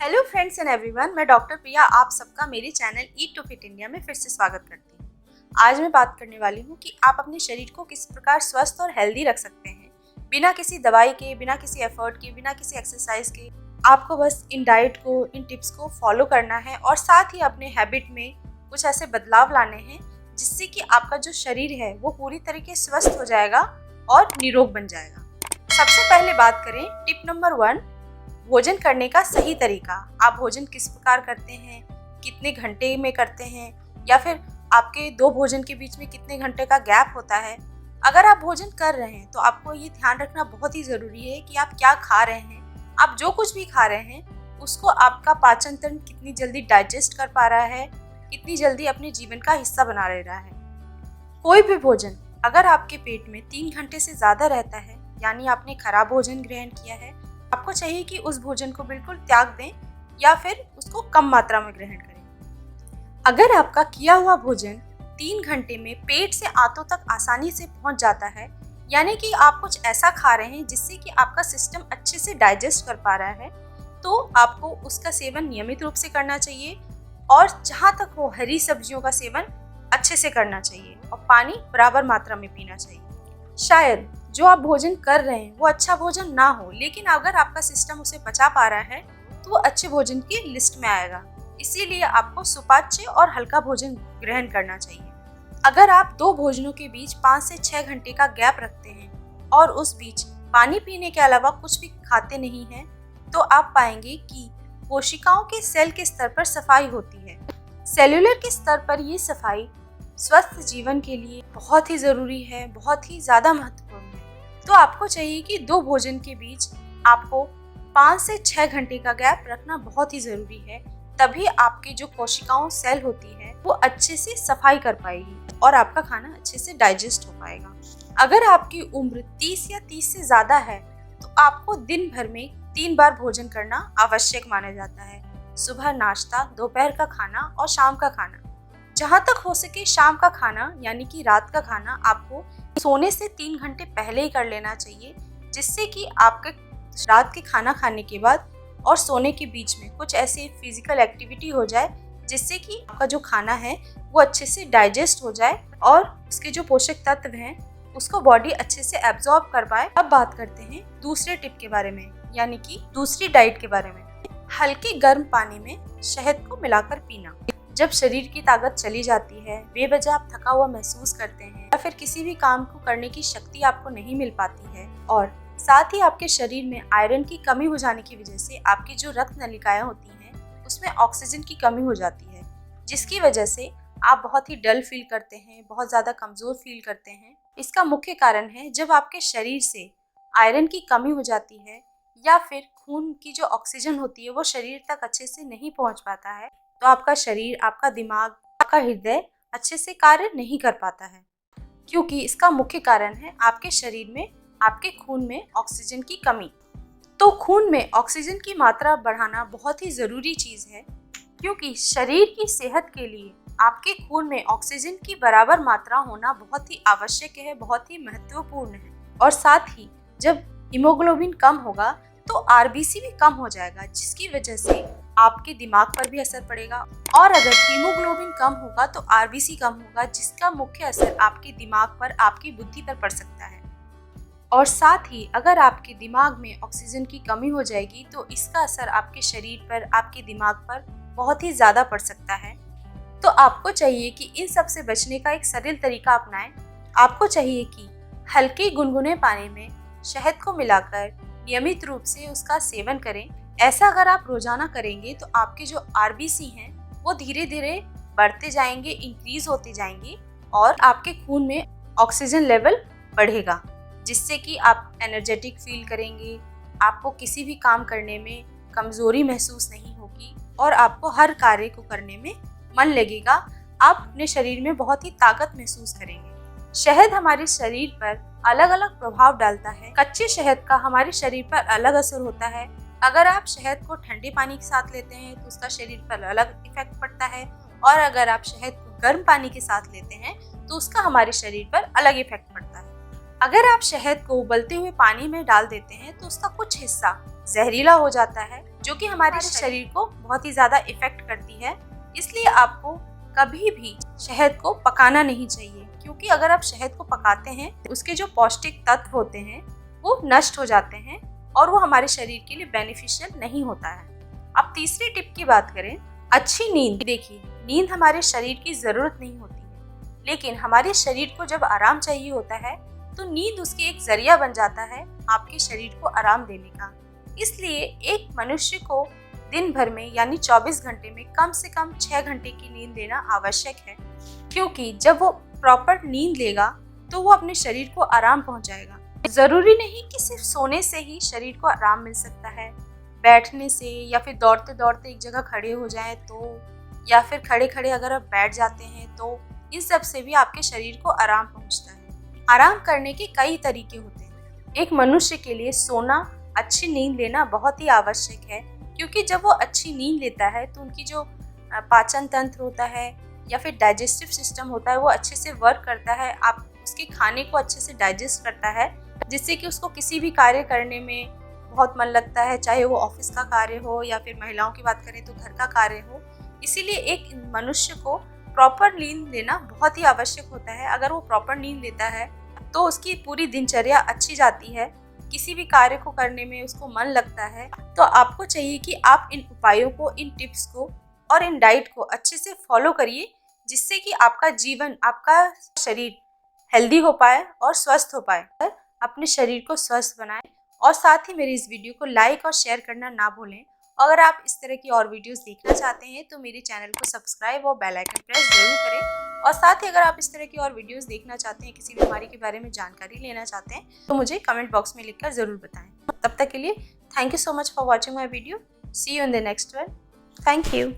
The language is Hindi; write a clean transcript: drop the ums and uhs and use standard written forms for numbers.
हेलो फ्रेंड्स एंड एवरीवन, मैं डॉक्टर प्रिया आप सबका मेरे channel eat to fit India में फिर से स्वागत करती हूँ। आज मैं बात करने वाली हूँ कि आप अपने शरीर को किस प्रकार स्वस्थ और हेल्दी रख सकते हैं बिना किसी दवाई के, बिना किसी एफर्ट के, बिना किसी एक्सरसाइज के। आपको बस इन डाइट को, इन टिप्स को फॉलो करना है और साथ ही अपने हैबिट में कुछ ऐसे बदलाव लाने हैं जिससे कि आपका जो शरीर है वो पूरी तरीके से स्वस्थ हो जाएगा और निरोग बन जाएगा। सबसे पहले बात करें टिप नंबर 1, भोजन करने का सही तरीका। आप भोजन किस प्रकार करते हैं, कितने घंटे में करते हैं, या फिर आपके दो भोजन के बीच में कितने घंटे का गैप होता है। अगर आप भोजन कर रहे हैं तो आपको ये ध्यान रखना बहुत ही ज़रूरी है कि आप क्या खा रहे हैं। आप जो कुछ भी खा रहे हैं उसको आपका पाचन तंत्र कितनी जल्दी डाइजेस्ट कर पा रहा है, कितनी जल्दी अपने जीवन का हिस्सा बना ले रहा है। कोई भी भोजन अगर आपके पेट में 3 घंटे से ज़्यादा रहता है, यानी आपने खराब भोजन ग्रहण किया है, आपको चाहिए कि उस भोजन को बिल्कुल त्याग दें या फिर उसको कम मात्रा में ग्रहण करें। अगर आपका किया हुआ भोजन 3 घंटे में पेट से आंतों तक आसानी से पहुंच जाता है, यानी कि आप कुछ ऐसा खा रहे हैं जिससे कि आपका सिस्टम अच्छे से डाइजेस्ट कर पा रहा है, तो आपको उसका सेवन नियमित रूप से करना चाहिए और जहाँ तक हो हरी सब्जियों का सेवन अच्छे से करना चाहिए और पानी बराबर मात्रा में पीना चाहिए। शायद जो आप भोजन कर रहे हैं वो अच्छा भोजन ना हो, लेकिन अगर आपका सिस्टम उसे पचा पा रहा है तो वो अच्छे भोजन की लिस्ट में आएगा। इसीलिए आपको सुपाच्य और हल्का भोजन ग्रहण करना चाहिए। अगर आप दो भोजनों के बीच 5 से 6 घंटे का गैप रखते हैं और उस बीच पानी पीने के अलावा कुछ भी खाते नहीं हैं, तो आप पाएंगे कि कोशिकाओं के सेल के स्तर पर सफाई होती है। सेल्यूलर के स्तर पर ये सफाई स्वस्थ जीवन के लिए बहुत ही ज़रूरी है, बहुत ही ज़्यादा महत्वपूर्ण है। तो आपको चाहिए कि दो भोजन के बीच आपको 5 से 6 घंटे का गैप रखना बहुत ही ज़रूरी है। तभी आपकी जो कोशिकाओं सेल होती है वो अच्छे से सफाई कर पाएगी और आपका खाना अच्छे से डाइजेस्ट हो पाएगा। अगर आपकी उम्र 30 या 30 से ज़्यादा है तो आपको दिन भर में 3 बार भोजन करना आवश्यक माना जाता है। सुबह नाश्ता, दोपहर का खाना और शाम का खाना। जहाँ तक हो सके शाम का खाना यानी कि रात का खाना आपको सोने से 3 घंटे पहले ही कर लेना चाहिए, जिससे कि आपके रात के खाना खाने के बाद और सोने के बीच में कुछ ऐसी फिजिकल एक्टिविटी हो जाए जिससे कि आपका जो खाना है वो अच्छे से डाइजेस्ट हो जाए और उसके जो पोषक तत्व हैं उसको बॉडी अच्छे से एब्जॉर्ब कर पाए। अब बात करते हैं दूसरे टिप के बारे में, यानी कि दूसरी डाइट के बारे में। हल्के गर्म पानी में शहद को मिलाकर पीना। जब शरीर की ताकत चली जाती है, बेवजह आप थका हुआ महसूस करते हैं या फिर किसी भी काम को करने की शक्ति आपको नहीं मिल पाती है और साथ ही आपके शरीर में आयरन की कमी हो जाने की वजह से आपकी जो रक्त नलिकाएं होती हैं उसमें ऑक्सीजन की कमी हो जाती है, जिसकी वजह से आप बहुत ही डल फील करते हैं, बहुत ज़्यादा कमज़ोर फील करते हैं। इसका मुख्य कारण है जब आपके शरीर से आयरन की कमी हो जाती है या फिर खून की जो ऑक्सीजन होती है वो शरीर तक अच्छे से नहीं पहुँच पाता है, तो आपका शरीर, आपका दिमाग, आपका हृदय अच्छे से कार्य नहीं कर पाता है, क्योंकि इसका मुख्य कारण है आपके शरीर में, आपके खून में ऑक्सीजन की कमी। तो खून में ऑक्सीजन की मात्रा बढ़ाना बहुत ही ज़रूरी चीज़ है, क्योंकि शरीर की सेहत के लिए आपके खून में ऑक्सीजन की बराबर मात्रा होना बहुत ही आवश्यक है, बहुत ही महत्वपूर्ण है। और साथ ही जब हीमोग्लोबिन कम होगा तो आरबीसी भी कम हो जाएगा, जिसकी वजह से आपके दिमाग पर भी असर पड़ेगा। और अगर हीमोग्लोबिन कम होगा तो आरबीसी कम होगा, जिसका मुख्य असर आपके दिमाग पर, आपकी बुद्धि पर पड़ सकता है। और साथ ही अगर आपके दिमाग में ऑक्सीजन की कमी हो जाएगी तो इसका असर आपके शरीर पर, आपके दिमाग पर बहुत ही ज़्यादा पड़ सकता है। तो आपको चाहिए कि इन सब से बचने का एक सरल तरीका अपनाएं। आपको चाहिए कि हल्के गुनगुने पानी में शहद को मिलाकर नियमित रूप से उसका सेवन करें। ऐसा अगर आप रोजाना करेंगे तो आपके जो आरबीसी हैं वो धीरे धीरे बढ़ते जाएंगे, इंक्रीज होते जाएंगे और आपके खून में ऑक्सीजन लेवल बढ़ेगा, जिससे कि आप एनर्जेटिक फील करेंगे, आपको किसी भी काम करने में कमज़ोरी महसूस नहीं होगी और आपको हर कार्य को करने में मन लगेगा। आप अपने शरीर में बहुत ही ताकत महसूस करेंगे। शहद हमारे शरीर पर अलग अलग प्रभाव डालता है। कच्चे शहद का हमारे शरीर पर अलग असर होता है। अगर आप शहद को ठंडे पानी के साथ लेते हैं तो उसका शरीर पर अलग इफेक्ट पड़ता है, और अगर आप शहद को गर्म पानी के साथ लेते हैं तो उसका हमारे शरीर पर अलग इफेक्ट पड़ता है। अगर आप शहद को उबलते हुए पानी में डाल देते हैं तो उसका कुछ हिस्सा जहरीला हो जाता है, जो कि हमारे शरीर को बहुत ही ज़्यादा इफ़ेक्ट करती है। इसलिए आपको कभी भी शहद को पकाना नहीं चाहिए, क्योंकि अगर आप शहद को पकाते हैं उसके जो पौष्टिक तत्व होते हैं वो नष्ट हो जाते हैं और वो हमारे शरीर के लिए बेनिफिशियल नहीं होता है। अब तीसरी टिप की बात करें, अच्छी नींद। देखिए, नींद हमारे शरीर की ज़रूरत नहीं होती है, लेकिन हमारे शरीर को जब आराम चाहिए होता है तो नींद उसकी एक जरिया बन जाता है आपके शरीर को आराम देने का। इसलिए एक मनुष्य को दिन भर में यानी 24 घंटे में कम से कम 6 घंटे की नींद लेना आवश्यक है, क्योंकि जब वो प्रॉपर नींद लेगा तो वो अपने शरीर को आराम पहुंचाएगा। ज़रूरी नहीं कि सिर्फ सोने से ही शरीर को आराम मिल सकता है, बैठने से या फिर दौड़ते दौड़ते एक जगह खड़े हो जाएं तो, या फिर खड़े खड़े अगर आप बैठ जाते हैं तो इन सब से भी आपके शरीर को आराम पहुंचता है। आराम करने के कई तरीके होते हैं। एक मनुष्य के लिए सोना, अच्छी नींद लेना बहुत ही आवश्यक है, क्योंकि जब वो अच्छी नींद लेता है तो उनकी जो पाचन तंत्र होता है या फिर डाइजेस्टिव सिस्टम होता है वो अच्छे से वर्क करता है, आप उसके खाने को अच्छे से डाइजेस्ट करता है, जिससे कि उसको किसी भी कार्य करने में बहुत मन लगता है, चाहे वो ऑफिस का कार्य हो या फिर महिलाओं की बात करें तो घर का कार्य हो। इसीलिए एक मनुष्य को प्रॉपर नींद लेना बहुत ही आवश्यक होता है। अगर वो प्रॉपर नींद लेता है तो उसकी पूरी दिनचर्या अच्छी जाती है, किसी भी कार्य को करने में उसको मन लगता है। तो आपको चाहिए कि आप इन उपायों को, इन टिप्स को और इन डाइट को अच्छे से फॉलो करिए, जिससे कि आपका जीवन, आपका शरीर हेल्दी हो पाए और स्वस्थ हो पाए। अपने शरीर को स्वस्थ बनाएं और साथ ही मेरी इस वीडियो को लाइक और शेयर करना ना भूलें। अगर आप इस तरह की और वीडियोस देखना चाहते हैं तो मेरे चैनल को सब्सक्राइब और बेल आइकन प्रेस जरूर करें। और साथ ही अगर आप इस तरह की और वीडियोस देखना चाहते हैं, किसी बीमारी के बारे में जानकारी लेना चाहते हैं, तो मुझे कमेंट बॉक्स में लिखकर ज़रूर बताएं। तब तक के लिए thank you so much for watching my video. See you in the next one. Thank you.